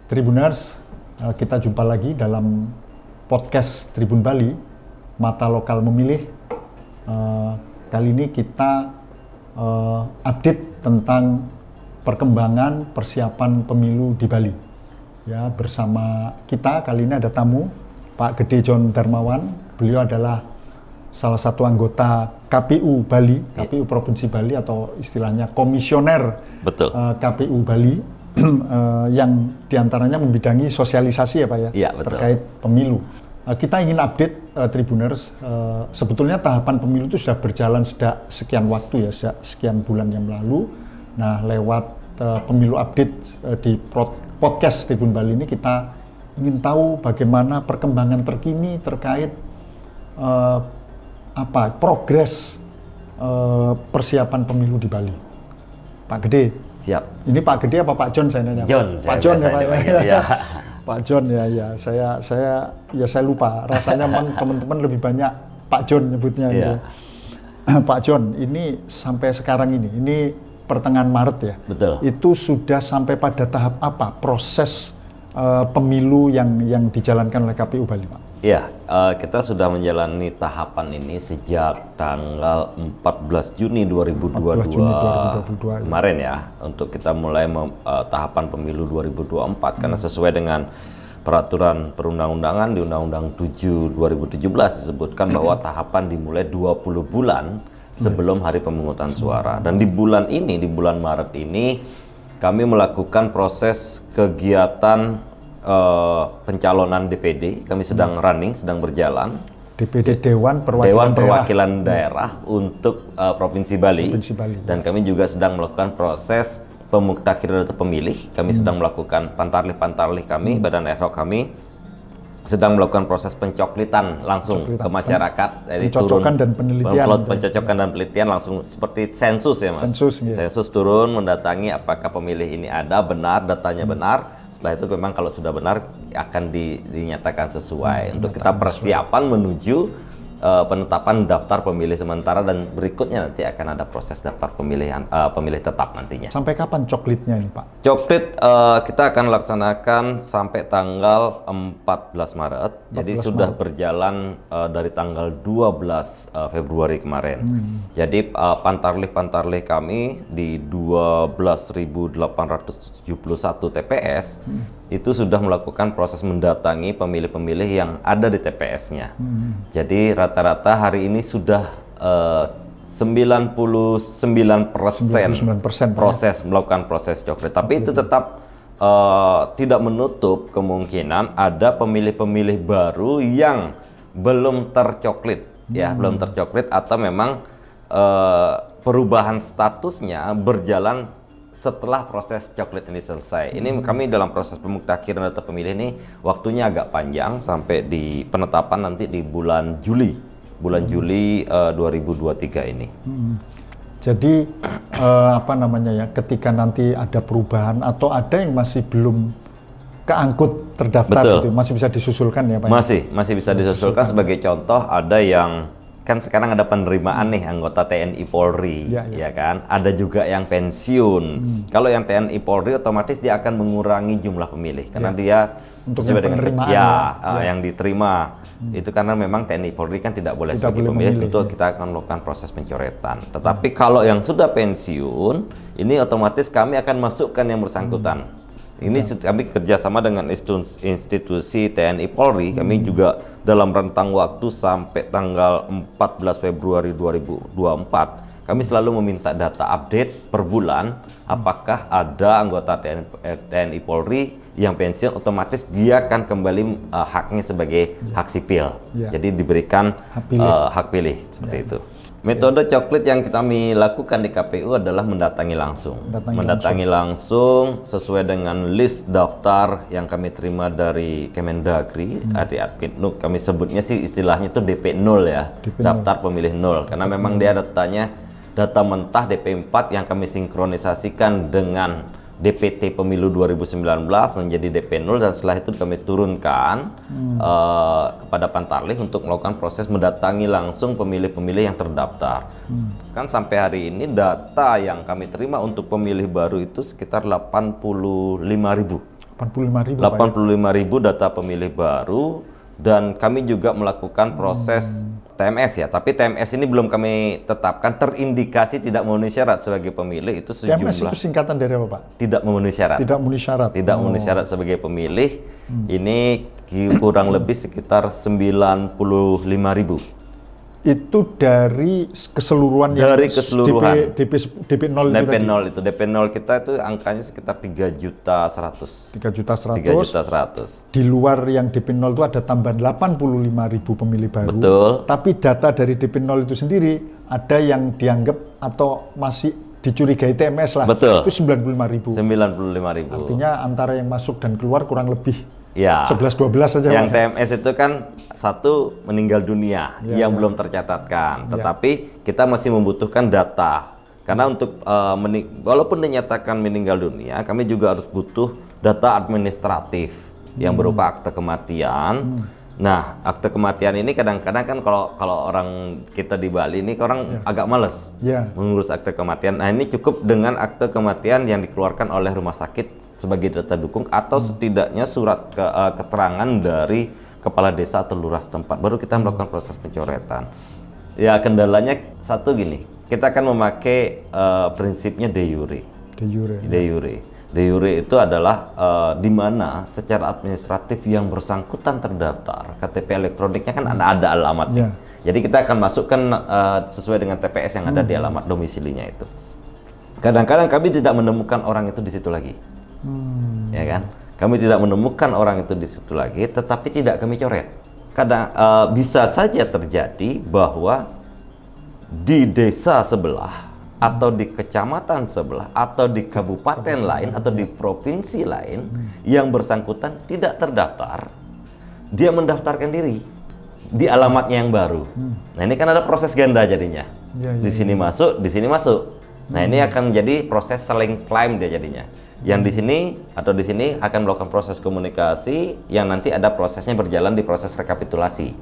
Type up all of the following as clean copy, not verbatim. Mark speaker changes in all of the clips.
Speaker 1: Tribuners, kita jumpa lagi dalam podcast Tribun Bali, Mata Lokal Memilih. Kali ini kita update tentang perkembangan persiapan pemilu di Bali. Ya, bersama kita kali ini ada tamu, Pak Gede John Darmawan. Beliau adalah salah satu anggota KPU Bali, KPU Provinsi Bali atau istilahnya komisioner KPU Bali. Yang diantaranya membidangi sosialisasi ya Pak ya, terkait pemilu. Kita ingin update Tribuners, sebetulnya tahapan pemilu itu sudah berjalan sejak sekian waktu ya, sejak sekian bulan yang lalu. Nah, lewat pemilu update di podcast Tribun Bali ini kita ingin tahu bagaimana perkembangan terkini terkait progres persiapan pemilu di Bali. Pak Gede.
Speaker 2: Siap.
Speaker 1: Ini Pak Gede apa Pak John saya nanya?
Speaker 2: John.
Speaker 1: Pak John ya Pak
Speaker 2: ya.
Speaker 1: Pak John ya. Saya lupa. Rasanya memang teman-teman lebih banyak Pak John nyebutnya. Gitu. Pak John, ini sampai sekarang ini pertengahan Maret ya.
Speaker 2: Betul.
Speaker 1: Itu sudah sampai pada tahap apa proses pemilu yang dijalankan oleh KPU Bali, Pak?
Speaker 2: Iya, kita sudah menjalani tahapan ini sejak tanggal 14 Juni 2022 kemarin ya, untuk kita mulai tahapan pemilu 2024 karena sesuai dengan peraturan perundang-undangan di Undang-Undang 7 2017 disebutkan bahwa tahapan dimulai 20 bulan sebelum hari pemungutan suara. Dan di bulan Maret ini kami melakukan proses kegiatan pencalonan DPD. Kami sedang sedang berjalan.
Speaker 1: DPD Dewan
Speaker 2: Perwakilan Daerah untuk Provinsi Bali. Dan kami juga sedang melakukan proses pemuktakiran data pemilih. Kami sedang melakukan pantarlih kami, badan ad hoc kami sedang melakukan proses pencoklitan langsung ke masyarakat. Jadi
Speaker 1: pencocokan dan penelitian.
Speaker 2: Pencocokan dan penelitian langsung seperti sensus ya Mas. Sensus turun mendatangi apakah pemilih ini ada, benar, datanya benar. Setelah itu memang kalau sudah benar akan dinyatakan sesuai untuk kita persiapan menuju penetapan daftar pemilih sementara, dan berikutnya nanti akan ada proses daftar pemilih tetap nantinya.
Speaker 1: Sampai kapan coklitnya ini Pak?
Speaker 2: Coklit kita akan laksanakan sampai tanggal 14 Maret. Jadi sudah berjalan dari tanggal 12 Februari kemarin. Jadi pantarlih kami di 12.871 TPS itu sudah melakukan proses mendatangi pemilih-pemilih yang ada di TPS-nya. Jadi rata-rata hari ini sudah 99% proses melakukan proses coklit. Tapi itu tetap tidak menutup kemungkinan ada pemilih-pemilih baru yang belum tercoklit, belum tercoklit atau memang perubahan statusnya berjalan setelah proses coklit ini selesai. Ini kami dalam proses pemuktakiran data pemilih ini waktunya agak panjang sampai di penetapan nanti di bulan Juli 2023 ini.
Speaker 1: Jadi ketika nanti ada perubahan atau ada yang masih belum keangkut terdaftar gitu, masih bisa disusulkan ya Pak?
Speaker 2: Masih bisa disusulkan. Sebagai contoh ada yang kan sekarang ada penerimaan nih anggota TNI Polri, ya kan? Ada juga yang pensiun. Kalau yang TNI Polri otomatis dia akan mengurangi jumlah pemilih karena dia sesuai dengan yang diterima. Itu karena memang TNI Polri kan tidak boleh sebagai pemilih, tentu kita akan melakukan proses pencoretan. Tetapi kalau yang sudah pensiun, ini otomatis kami akan masukkan yang bersangkutan. Ini kami kerjasama dengan institusi TNI Polri. Kami juga dalam rentang waktu sampai tanggal 14 Februari 2024 kami selalu meminta data update per bulan. Apakah ada anggota TNI Polri yang pensiun, otomatis dia akan kembali haknya sebagai hak sipil. Jadi diberikan hak pilih seperti itu. Metode coklit yang kami lakukan di KPU adalah mendatangi langsung. Mendatangi langsung sesuai dengan list daftar yang kami terima dari Kemendagri, Adpidnuk. Kami sebutnya sih istilahnya itu DP 0 ya, daftar pemilih 0. Karena memang dia datanya data mentah DP4 yang kami sinkronisasikan dengan DPT Pemilu 2019 menjadi DP0, dan setelah itu kami turunkan kepada Pantarlih untuk melakukan proses mendatangi langsung pemilih-pemilih yang terdaftar. Kan sampai hari ini data yang kami terima untuk pemilih baru itu sekitar 85.000.
Speaker 1: 85.000.
Speaker 2: 85.000 data pemilih baru, dan kami juga melakukan proses TMS ya, tapi TMS ini belum kami tetapkan, terindikasi tidak memenuhi syarat sebagai pemilih itu sejumlah.
Speaker 1: TMS itu singkatan dari apa, Pak?
Speaker 2: Tidak memenuhi syarat.
Speaker 1: Tidak memenuhi syarat.
Speaker 2: Tidak memenuhi syarat sebagai pemilih. Ini kurang lebih sekitar 95.000.
Speaker 1: Itu dari keseluruhan
Speaker 2: dari keseluruhan
Speaker 1: DP 0
Speaker 2: DP 0 itu DP 0 kita itu angkanya sekitar 3.100.000.
Speaker 1: 3.100.000. Di luar yang DP 0 itu ada tambahan 85.000 pemilih baru.
Speaker 2: Betul.
Speaker 1: Tapi data dari DP 0 itu sendiri ada yang dianggap atau masih dicurigai TMS lah.
Speaker 2: Betul.
Speaker 1: Itu 95.000.
Speaker 2: 95.000.
Speaker 1: Artinya antara yang masuk dan keluar kurang lebih
Speaker 2: ya,
Speaker 1: 11-12 saja.
Speaker 2: Yang TMS itu kan satu meninggal dunia yang belum tercatatkan, tetapi kita masih membutuhkan data karena untuk walaupun dinyatakan meninggal dunia, kami juga harus butuh data administratif yang berupa akte kematian. Nah, akte kematian ini kadang-kadang kan kalau orang kita di Bali ini orang agak males mengurus akte kematian. Nah, ini cukup dengan akte kematian yang dikeluarkan oleh rumah sakit sebagai data dukung atau setidaknya surat keterangan dari kepala desa atau lurah setempat, baru kita melakukan proses pencoretan. Ya, kendalanya satu gini, kita akan memakai prinsipnya de jure. De jure itu adalah di mana secara administratif yang bersangkutan terdaftar, KTP elektroniknya kan ada alamatnya. Jadi kita akan masukkan sesuai dengan TPS yang ada di alamat domisilinya itu. Kadang-kadang kami tidak menemukan orang itu di situ lagi. Ya kan? Kami tidak menemukan orang itu di situ lagi, tetapi tidak kami coret. Kadang bisa saja terjadi bahwa di desa sebelah atau di kecamatan sebelah atau di kabupaten lain atau di provinsi lain yang bersangkutan tidak terdaftar, dia mendaftarkan diri di alamatnya yang baru. Nah, ini kan ada proses ganda jadinya. Di sini masuk, di sini masuk. Nah, ini akan menjadi proses saling klaim dia jadinya. Yang di sini atau di sini akan melakukan proses komunikasi yang nanti ada prosesnya berjalan di proses rekapitulasi.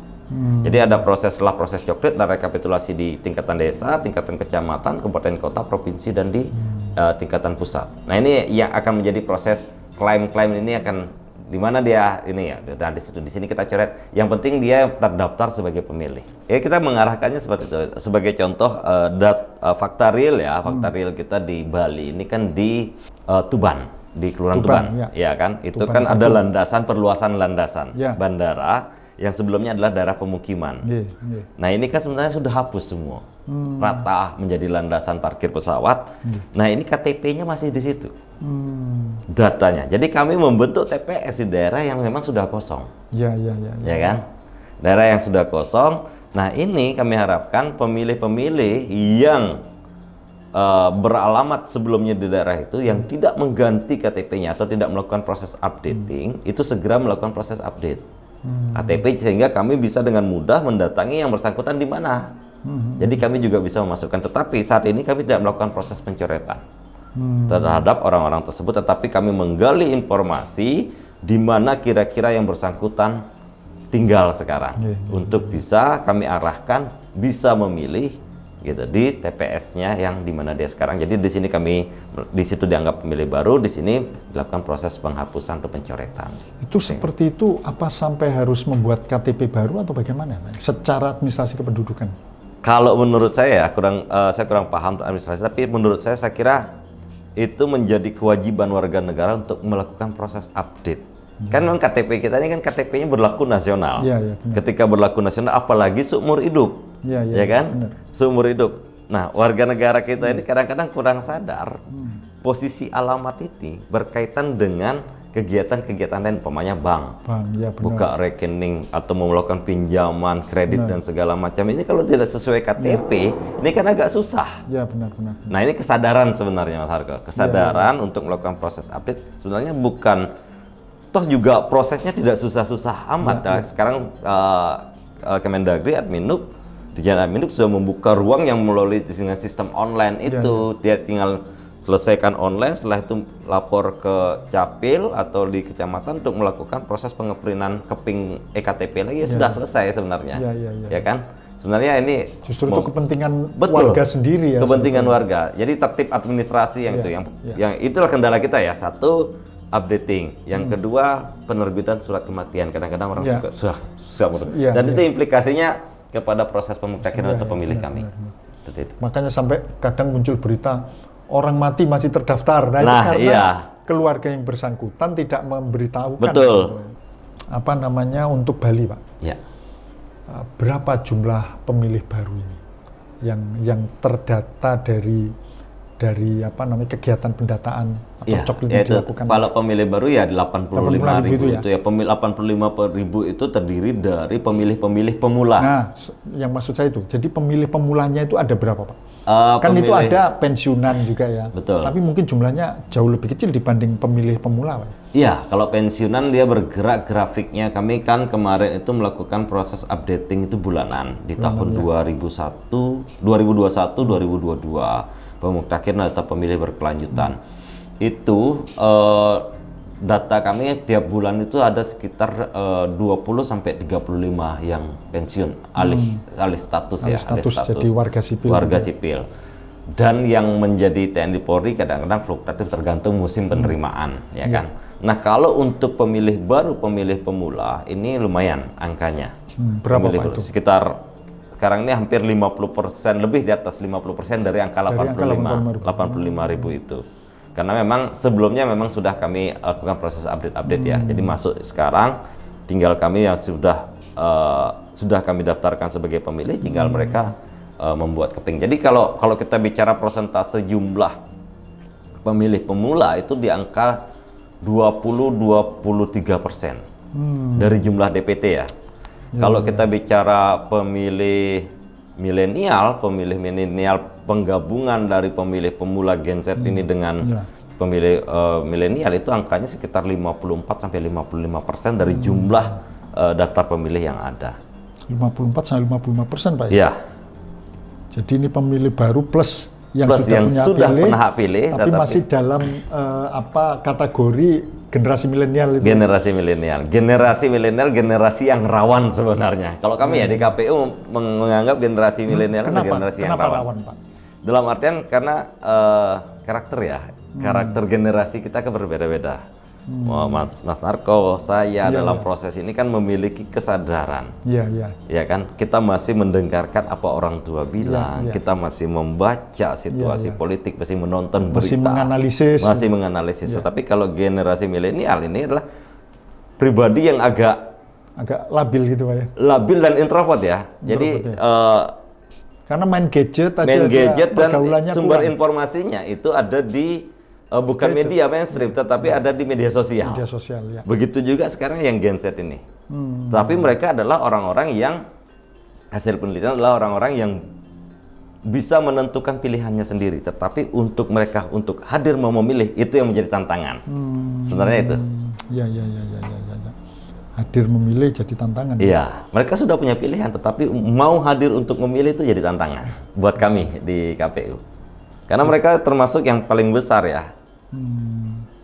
Speaker 2: Jadi ada setelah proses coklit dan rekapitulasi di tingkatan desa, tingkatan kecamatan, kabupaten kota, provinsi, dan di tingkatan pusat. Nah, ini yang akan menjadi proses klaim-klaim ini akan di mana dia ini ya, dan di sini kita coret. Yang penting dia terdaftar sebagai pemilih. Ya, kita mengarahkannya seperti itu. Sebagai contoh fakta real ya, fakta real kita di Bali ini kan di Tuban, di Kelurahan Tuban, ya kan? Itu Tuban, kan ada landasan, perluasan landasan bandara yang sebelumnya adalah daerah pemukiman. Nah, ini kan sebenarnya sudah hapus semua, rata menjadi landasan parkir pesawat. Nah, ini KTP-nya masih di situ, datanya. Jadi kami membentuk TPS di daerah yang memang sudah kosong, ya kan? Daerah yang sudah kosong. Nah, ini kami harapkan pemilih-pemilih yang beralamat sebelumnya di daerah itu yang tidak mengganti KTP-nya atau tidak melakukan proses updating, itu segera melakukan proses update KTP sehingga kami bisa dengan mudah mendatangi yang bersangkutan di mana. Jadi kami juga bisa memasukkan, tetapi saat ini kami tidak melakukan proses pencoretan terhadap orang-orang tersebut, tetapi kami menggali informasi di mana kira-kira yang bersangkutan tinggal sekarang untuk bisa kami arahkan bisa memilih gitu di TPS-nya yang di mana dia sekarang. Jadi di sini kami di situ dianggap pemilih baru, di sini dilakukan proses penghapusan atau pencoretan.
Speaker 1: Itu seperti itu apa sampai harus membuat KTP baru atau bagaimana, secara administrasi kependudukan?
Speaker 2: Kalau menurut saya saya kurang paham administrasi, tapi menurut saya kira itu menjadi kewajiban warga negara untuk melakukan proses update. Kan memang KTP kita ini kan KTP-nya berlaku nasional. Ketika berlaku nasional, apalagi seumur hidup. Ya kan? Benar. Seumur hidup. Nah, warga negara kita ini kadang-kadang kurang sadar posisi alamat ini berkaitan dengan kegiatan-kegiatan lain, umpamanya bank, buka rekening atau melakukan pinjaman, kredit dan segala macam. Ini kalau tidak sesuai KTP, ini kan agak susah.
Speaker 1: Benar.
Speaker 2: Nah, ini kesadaran sebenarnya Mas Harko. Kesadaran untuk melakukan proses update sebenarnya bukan, toh juga prosesnya tidak susah-susah amat. Sekarang Kemendagri, Dirjen Adminuk sudah membuka ruang yang melalui dengan sistem online itu. Dia tinggal selesaikan online, setelah itu lapor ke Capil atau di kecamatan untuk melakukan proses pengeprintan keping EKTP lagi, sudah selesai sebenarnya. Ya kan? Sebenarnya ini
Speaker 1: justru itu kepentingan warga sendiri ya.
Speaker 2: Kepentingan warga. Jadi tertib administrasi yang itu yang itulah kendala kita ya. Satu, updating. Yang kedua, penerbitan surat kematian. Kadang-kadang orang suka
Speaker 1: Iya,
Speaker 2: dan itu implikasinya kepada proses pemutakiran atau pemilih kami.
Speaker 1: Makanya sampai kadang muncul berita orang mati masih terdaftar. Nah, itu karena keluarga yang bersangkutan tidak memberitahukan.
Speaker 2: Betul.
Speaker 1: Apa namanya untuk Bali, Pak?
Speaker 2: Ya.
Speaker 1: Berapa jumlah pemilih baru ini yang terdata dari apa namanya kegiatan pendataan atau coklit yang dilakukan?
Speaker 2: Kalau pemilih baru ya 85.000 itu ya. Pemilih 85.000 itu terdiri dari pemilih-pemilih pemula.
Speaker 1: Nah, yang maksud saya itu, jadi pemilih pemulanya itu ada berapa, Pak? Kan itu ada pensiunan juga ya.
Speaker 2: Betul.
Speaker 1: Tapi mungkin jumlahnya jauh lebih kecil dibanding pemilih pemula, Pak.
Speaker 2: Iya, kalau pensiunan dia bergerak grafiknya. Kami kan kemarin itu melakukan proses updating itu bulanan di tahun 2021, 2022. Pemutakhiran data pemilih berkelanjutan. Itu data kami tiap bulan itu ada sekitar 20 sampai 35 yang pensiun alih status.
Speaker 1: Jadi warga sipil.
Speaker 2: Warga sipil. Dan yang menjadi TNI Polri kadang-kadang fluktuatif tergantung musim penerimaan, ya kan. Nah, kalau untuk pemilih baru, pemilih pemula ini lumayan angkanya.
Speaker 1: Berapa Pak itu?
Speaker 2: Sekitar sekarang ini hampir 50%, lebih di atas 50% dari angka 85.000 itu. Karena memang sebelumnya memang sudah kami lakukan proses update ya. Jadi masuk sekarang tinggal kami yang sudah kami daftarkan sebagai pemilih, tinggal mereka membuat keping. Jadi kalau kita bicara persentase jumlah pemilih pemula itu di angka 20-23% dari jumlah DPT ya. Kalau kita bicara pemilih milenial penggabungan dari pemilih pemula Gen Z ini dengan pemilih milenial itu angkanya sekitar 54-55% dari jumlah daftar pemilih yang ada.
Speaker 1: 54-55% Pak?
Speaker 2: Iya.
Speaker 1: Jadi ini pemilih baru plus yang
Speaker 2: sudah pernah hak pilih,
Speaker 1: tapi masih dalam kategori generasi milenial itu.
Speaker 2: Generasi milenial, generasi yang rawan sebenarnya. Kalau kami ya di KPU menganggap generasi milenial adalah generasi yang rawan. Pak? Dalam artian karena karakter generasi kita kan berbeda-beda. Mas Narko, saya dalam proses ini kan memiliki kesadaran. Ya kan, kita masih mendengarkan apa orang tua bilang, kita masih membaca situasi politik, masih menonton berita, masih menganalisis. Tapi kalau generasi milenial ini adalah pribadi yang agak
Speaker 1: labil gitu Pak ya.
Speaker 2: Labil dan introvert ya. Jadi
Speaker 1: karena main gadget
Speaker 2: dan sumber informasinya itu ada di bukan media mainstream, tetapi ada di media sosial.
Speaker 1: Ya.
Speaker 2: Begitu juga sekarang yang Gen Z ini. Tapi mereka adalah orang-orang yang hasil penelitian adalah orang-orang yang bisa menentukan pilihannya sendiri. Tetapi untuk mereka untuk hadir mau memilih itu yang menjadi tantangan. Sebenarnya itu.
Speaker 1: Ya. Hadir memilih jadi tantangan.
Speaker 2: Iya, mereka sudah punya pilihan, tetapi mau hadir untuk memilih itu jadi tantangan buat kami di KPU. Karena mereka termasuk yang paling besar ya.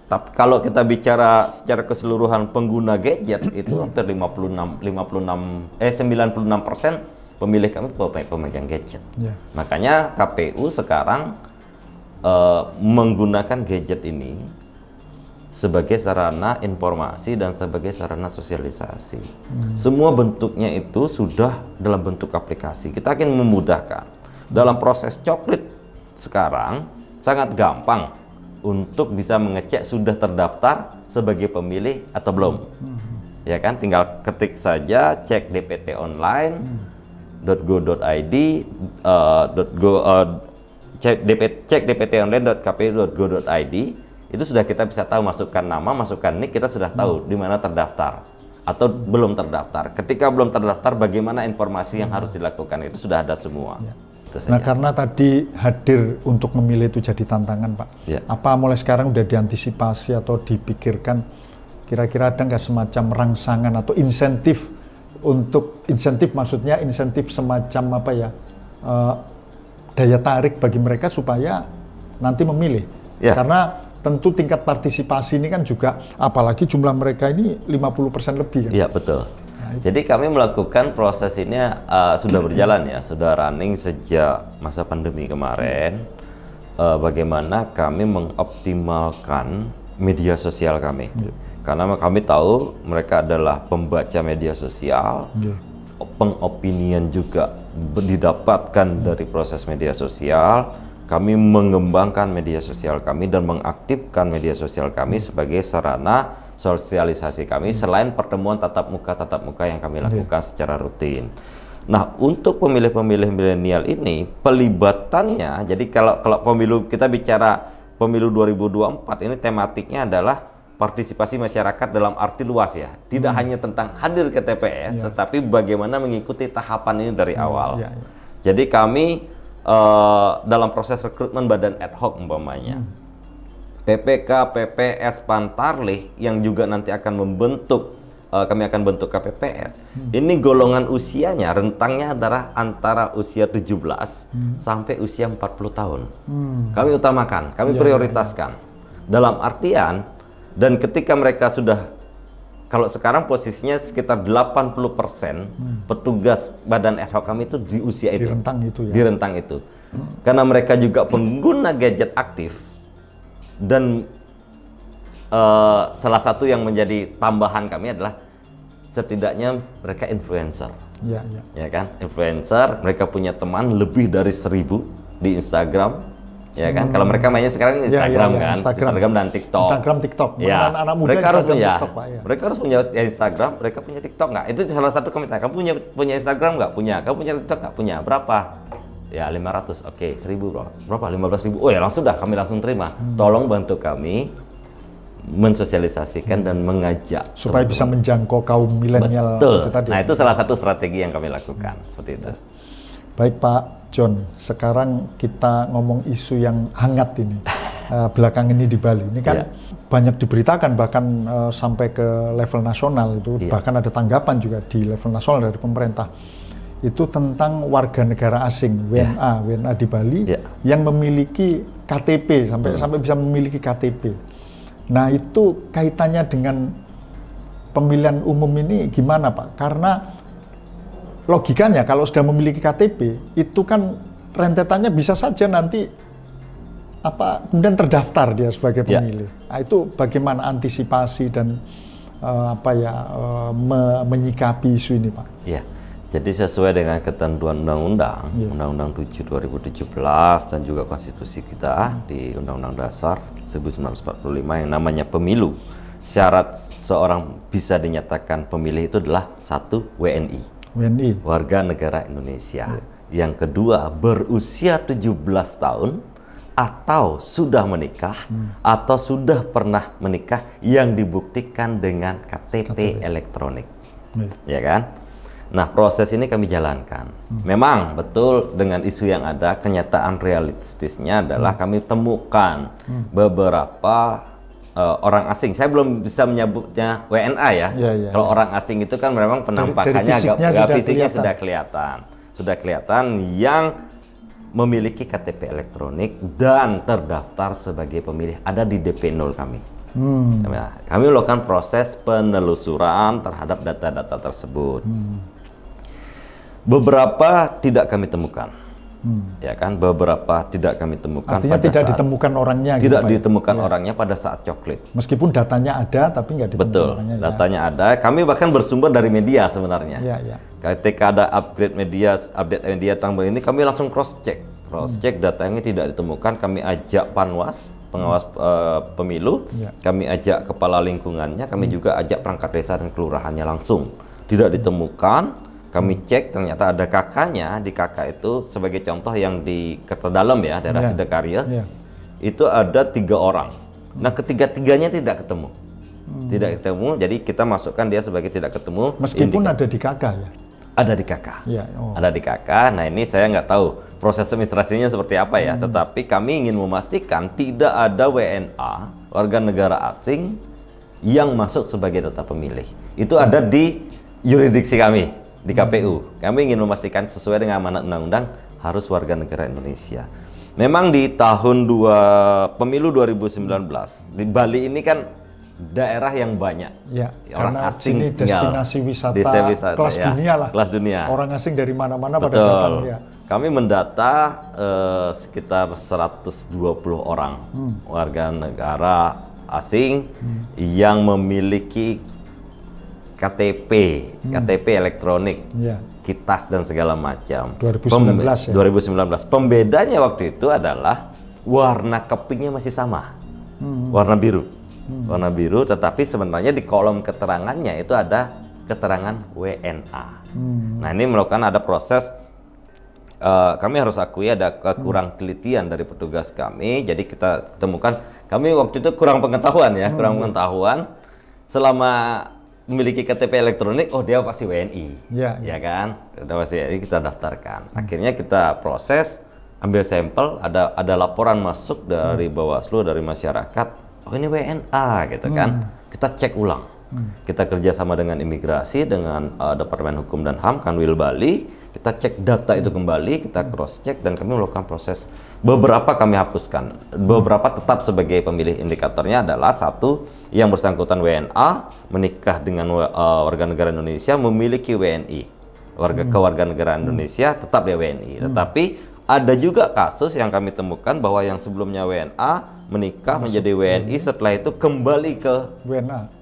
Speaker 2: Tapi kalau kita bicara secara keseluruhan pengguna gadget itu hampir 96% pemilih kami pemegang gadget. Makanya KPU sekarang menggunakan gadget ini sebagai sarana informasi dan sebagai sarana sosialisasi. Semua bentuknya itu sudah dalam bentuk aplikasi. Kita akan memudahkan dalam proses coklit sekarang sangat gampang untuk bisa mengecek sudah terdaftar sebagai pemilih atau belum. Ya kan, tinggal ketik saja cek dptonline.go.id cek dptonline.kpu.go.id itu sudah kita bisa tahu, masukkan nama, masukkan nick, kita sudah tahu di mana terdaftar atau belum terdaftar. Ketika belum terdaftar, bagaimana informasi yang harus dilakukan itu sudah ada semua.
Speaker 1: Nah, karena tadi hadir untuk memilih itu jadi tantangan, Pak. Apa mulai sekarang udah diantisipasi atau dipikirkan kira-kira ada nggak semacam rangsangan atau insentif maksudnya insentif semacam apa ya, daya tarik bagi mereka supaya nanti memilih. Karena tentu tingkat partisipasi ini kan juga, apalagi jumlah mereka ini 50% lebih kan?
Speaker 2: Iya, betul. Jadi kami melakukan proses ini sudah berjalan ya, sudah running sejak masa pandemi kemarin. Bagaimana kami mengoptimalkan media sosial kami. Karena kami tahu mereka adalah pembaca media sosial, pengopinian juga didapatkan dari proses media sosial. Kami mengembangkan media sosial kami dan mengaktifkan media sosial kami sebagai sarana sosialisasi kami selain pertemuan tatap muka yang kami lakukan secara rutin. Nah, untuk pemilih-pemilih milenial ini pelibatannya, jadi kalau pemilu, kita bicara pemilu 2024 ini tematiknya adalah partisipasi masyarakat dalam arti luas ya. Tidak hanya tentang hadir ke TPS, tetapi bagaimana mengikuti tahapan ini dari awal. Jadi kami dalam proses rekrutmen badan ad hoc umpamanya, PPK, PPS, Pantarlih yang juga nanti akan membentuk, kami akan bentuk KPPS. Ini golongan usianya, rentangnya adalah antara usia 17 sampai usia 40 tahun. Kami utamakan, kami prioritaskan. Dalam artian, dan ketika mereka sudah, kalau sekarang posisinya sekitar 80% petugas badan ad hoc kami itu di usia itu. Di rentang itu. Karena mereka juga pengguna gadget aktif. Dan salah satu yang menjadi tambahan kami adalah setidaknya mereka influencer. Ya kan? Influencer, mereka punya teman lebih dari 1000 di Instagram. Ya kan, kalau mereka mainnya sekarang Instagram kan, Instagram dan TikTok.
Speaker 1: TikTok.
Speaker 2: Ya,
Speaker 1: anak muda
Speaker 2: mereka harus punya,
Speaker 1: TikTok, Pak, ya.
Speaker 2: Mereka harus punya Instagram, mereka punya TikTok nggak? Itu salah satu komentar. Kamu punya Instagram nggak? Punya. Kamu punya TikTok nggak? Punya. Berapa? Ya 500. Oke, 1000 bro. Berapa? 15.000. Oh ya langsung dah, kami langsung terima. Tolong bantu kami mensosialisasikan dan mengajak
Speaker 1: supaya bisa menjangkau kaum milenial.
Speaker 2: Betul. Nah itu salah satu strategi yang kami lakukan seperti itu.
Speaker 1: Baik Pak John, sekarang kita ngomong isu yang hangat ini belakang ini di Bali. Ini kan banyak diberitakan bahkan sampai ke level nasional itu, bahkan ada tanggapan juga di level nasional dari pemerintah. Itu tentang warga negara asing WNA di Bali yang memiliki KTP sampai bisa memiliki KTP. Nah itu kaitannya dengan pemilihan umum ini gimana Pak? Karena logikanya kalau sudah memiliki KTP itu kan rentetannya bisa saja nanti kemudian terdaftar dia sebagai pemilih. Nah, itu bagaimana antisipasi dan menyikapi isu ini Pak?
Speaker 2: Ya, jadi sesuai dengan ketentuan undang-undang, Undang-Undang 7 2017 dan juga konstitusi kita di Undang-Undang Dasar 1945 yang namanya pemilu. Syarat seorang bisa dinyatakan pemilih itu adalah 1 WNI. Warga negara Indonesia. Yang kedua, berusia 17 tahun atau sudah menikah atau sudah pernah menikah yang dibuktikan dengan KTP elektronik. Ya kan? Nah, proses ini kami jalankan. Memang betul dengan isu yang ada, kenyataan realistisnya adalah kami temukan beberapa orang asing. Saya belum bisa menyebutnya WNA ya. Kalau orang asing itu kan memang penampakannya fisiknya sudah kelihatan yang memiliki KTP elektronik dan terdaftar sebagai pemilih, ada di DP0 kami. Kami melakukan proses penelusuran terhadap data-data tersebut. Beberapa tidak kami temukan. Ya kan, beberapa tidak kami temukan.
Speaker 1: Artinya tidak ditemukan orangnya.
Speaker 2: Tidak ditemukan orangnya pada saat coklit.
Speaker 1: Meskipun datanya ada, tapi nggak ditemukan orangnya.
Speaker 2: Betul, datanya ada. Kami bahkan bersumber dari media sebenarnya. Ketika ada update media tambah ini, kami langsung cross check datanya tidak ditemukan. Kami ajak Panwas, pengawas pemilu, kami ajak kepala lingkungannya, kami juga ajak perangkat desa dan kelurahannya langsung. Tidak ditemukan. Kami cek ternyata ada kakaknya, di kakak itu sebagai contoh yang di Kertadalam ya, daerah Sidakarya, itu ada 3 orang. Nah ketiga-tiganya tidak ketemu. Tidak ketemu, jadi kita masukkan dia sebagai tidak ketemu.
Speaker 1: Meskipun ada di kakak ya?
Speaker 2: Ada di kakak. Ada di kakak, nah ini saya nggak tahu proses administrasinya seperti apa ya, tetapi kami ingin memastikan tidak ada WNA, warga negara asing, yang masuk sebagai data pemilih. Itu ada di yurisdiksi kami. Di KPU, kami ingin memastikan sesuai dengan amanat undang-undang harus warga negara Indonesia. Memang di tahun pemilu 2019 di Bali ini kan daerah yang banyak orang asing tinggal.
Speaker 1: Destinasi wisata kelas dunia lah.
Speaker 2: Kelas dunia.
Speaker 1: Orang asing dari mana-mana pada datang ya.
Speaker 2: Kami mendata sekitar 120 orang warga negara asing yang memiliki KTP elektronik, KITAS dan segala macam.
Speaker 1: 2019 ya.
Speaker 2: 2019. Pembedanya waktu itu adalah warna kepingnya masih sama, warna biru. Warna biru, tetapi sebenarnya di kolom keterangannya itu ada keterangan WNA. Nah, ini melakukan ada proses. Kami harus akui ada kekurang telitian dari petugas kami. Jadi kita temukan kami waktu itu kurang pengetahuan ya, kurang pengetahuan. Selama memiliki KTP elektronik, oh dia pasti WNI, ya kan? Udah pasti, ini kita daftarkan. Akhirnya kita proses, ambil sampel, ada laporan masuk dari Bawaslu, dari masyarakat, oh ini WNA gitu kan? Kita cek ulang. Kita kerjasama dengan imigrasi, dengan Departemen Hukum dan HAM, Kanwil Bali. Kita cek data itu kembali, kita cross check dan kami melakukan proses. Beberapa kami hapuskan, beberapa tetap sebagai pemilih. Indikatornya adalah satu, yang bersangkutan WNA menikah dengan warga negara Indonesia, memiliki WNI, kewarganegaraan Indonesia, tetap dia WNI. Tetapi ada juga kasus yang kami temukan bahwa yang sebelumnya WNA menikah menjadi WNI, setelah itu kembali ke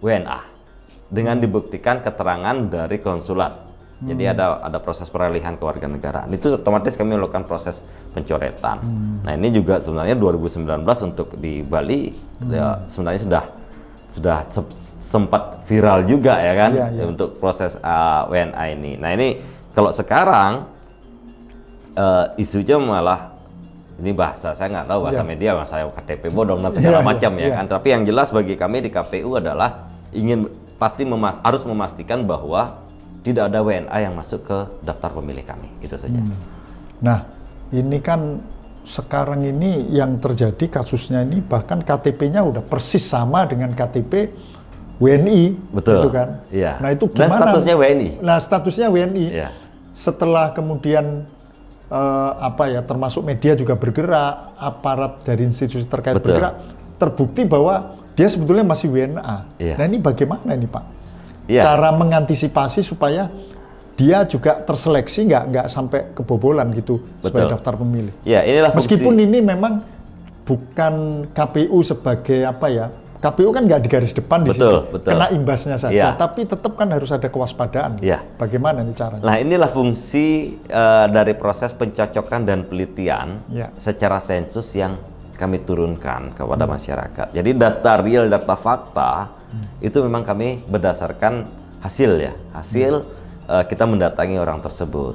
Speaker 2: WNA dengan dibuktikan keterangan dari konsulat. Jadi ada proses peralihan kewarganegaraan. Itu otomatis kami melakukan proses pencoretan. Nah, ini juga sebenarnya 2019 untuk di Bali ya, sebenarnya sudah sempat viral juga ya kan, untuk proses WNA ini. Nah, ini kalau sekarang isunya malah ini bahasa saya nggak tahu, bahasa media, bahasa KTP bodong dan segala macam ya kan. Tapi yang jelas bagi kami di KPU adalah harus memastikan bahwa tidak ada WNA yang masuk ke daftar pemilih kami, itu saja.
Speaker 1: Nah, ini kan sekarang ini yang terjadi kasusnya ini bahkan KTP-nya udah persis sama dengan KTP WNI,
Speaker 2: betul,
Speaker 1: gitu kan?
Speaker 2: Iya.
Speaker 1: Nah, itu gimana?
Speaker 2: Dan statusnya WNI.
Speaker 1: Nah, statusnya WNI.
Speaker 2: Iya.
Speaker 1: Setelah kemudian termasuk media juga bergerak, aparat dari institusi terkait bergerak, terbukti bahwa dia sebetulnya masih WNA.
Speaker 2: Iya.
Speaker 1: Nah, ini bagaimana ini, Pak?
Speaker 2: Iya.
Speaker 1: Cara mengantisipasi supaya dia juga terseleksi, nggak sampai kebobolan gitu sebagai daftar pemilih.
Speaker 2: Ya, inilah
Speaker 1: meskipun ini memang bukan KPU sebagai KPU kan nggak di garis depan di situ, kena imbasnya saja. Tapi tetap kan harus ada kewaspadaan. Bagaimana nih caranya?
Speaker 2: Nah, inilah fungsi dari proses pencocokan dan penelitian secara sensus yang kami turunkan kepada masyarakat. Jadi data real, data fakta itu memang kami berdasarkan hasil kita mendatangi orang tersebut,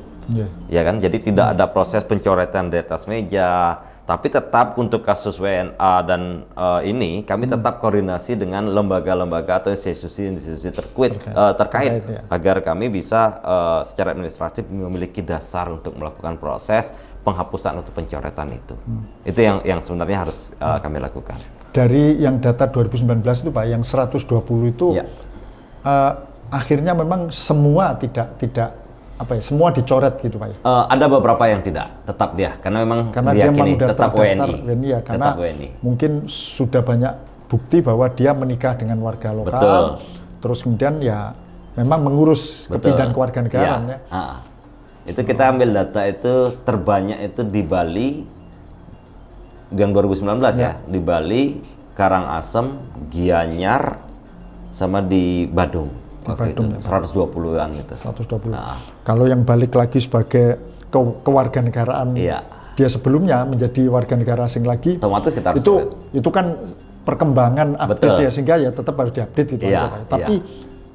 Speaker 2: ya kan. Jadi tidak ada proses pencoretan di atas meja, tapi tetap untuk kasus WNA dan ini kami tetap koordinasi dengan lembaga-lembaga atau institusi-institusi terkait agar kami bisa secara administratif memiliki dasar untuk melakukan proses penghapusan atau pencoretan itu. Itu yang sebenarnya harus kami lakukan. Dari
Speaker 1: yang data 2019 itu Pak, yang 120 itu akhirnya memang semua tidak semua dicoret gitu Pak.
Speaker 2: Ada beberapa yang tidak, tetap dia karena diyakini tetap WNI.
Speaker 1: Karena mungkin sudah banyak bukti bahwa dia menikah dengan warga lokal. Terus kemudian ya memang mengurus kepindahan kewarganegaraan ya.
Speaker 2: Itu kita ambil data itu terbanyak itu di Bali yang 2019 ya, di Bali, Karangasem, Gianyar, sama di Badung. 120-an gitu.
Speaker 1: 120. Kalau yang balik lagi sebagai kewarganegaraan dia sebelumnya menjadi warga negara asing lagi,
Speaker 2: otomatis kita harus
Speaker 1: itu kan perkembangan update ya, sehingga ya tetap harus diupdate gitu aja. Tapi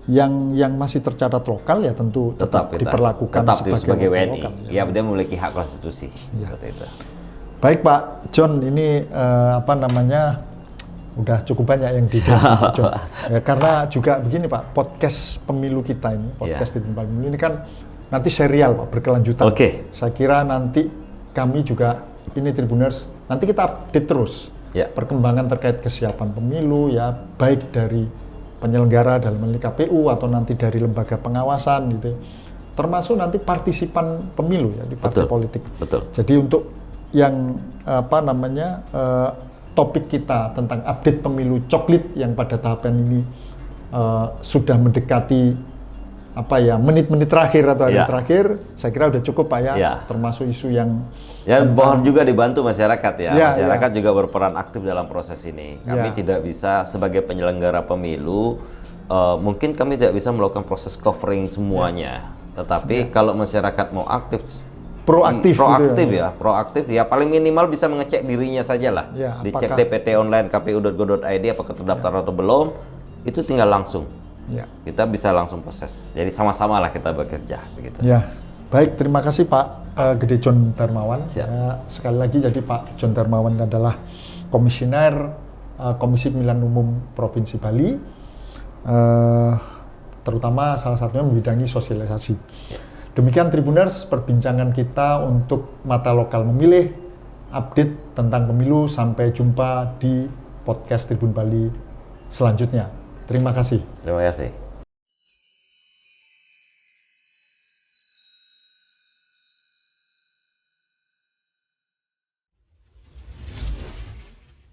Speaker 1: yang masih tercatat lokal ya tentu tetap diperlakukan sebagai WNI. Lokal,
Speaker 2: ya, dia memiliki hak konstitusi. Seperti itu.
Speaker 1: Baik Pak John, ini udah cukup banyak yang dijelasin John. Ya, karena juga begini Pak, podcast pemilu kita ini, podcast Tribun Pemilu ini kan nanti serial Pak, berkelanjutan. Saya kira nanti kami juga ini Tribuners nanti kita update terus perkembangan terkait kesiapan pemilu ya, baik dari penyelenggara dalam hal ini KPU atau nanti dari lembaga pengawasan gitu, termasuk nanti partisipan pemilu ya di partai politik. Jadi untuk yang topik kita tentang update pemilu coklit yang pada tahapan ini sudah mendekati menit-menit terakhir atau hari terakhir, saya kira udah cukup Pak ya, termasuk isu yang
Speaker 2: mohon juga dibantu masyarakat ya. Masyarakat juga berperan aktif dalam proses ini. Kami tidak bisa sebagai penyelenggara pemilu, mungkin kami tidak bisa melakukan proses covering semuanya. Tetapi kalau masyarakat mau aktif, proaktif ya paling minimal bisa mengecek dirinya saja lah. Dicek DPT online kpu.go.id apakah terdaftar atau belum, itu tinggal langsung. Kita bisa langsung proses. Jadi sama-sama lah kita bekerja begitu.
Speaker 1: Baik, terima kasih Pak Gede John Darmawan. Sekali lagi, jadi Pak John Darmawan adalah Komisioner Komisi Pemilihan Umum Provinsi Bali, terutama salah satunya membidangi sosialisasi. Demikian Tribuners, perbincangan kita untuk Mata Lokal Memilih, update tentang pemilu. Sampai jumpa di podcast Tribun Bali selanjutnya. Terima kasih.
Speaker 2: Terima kasih.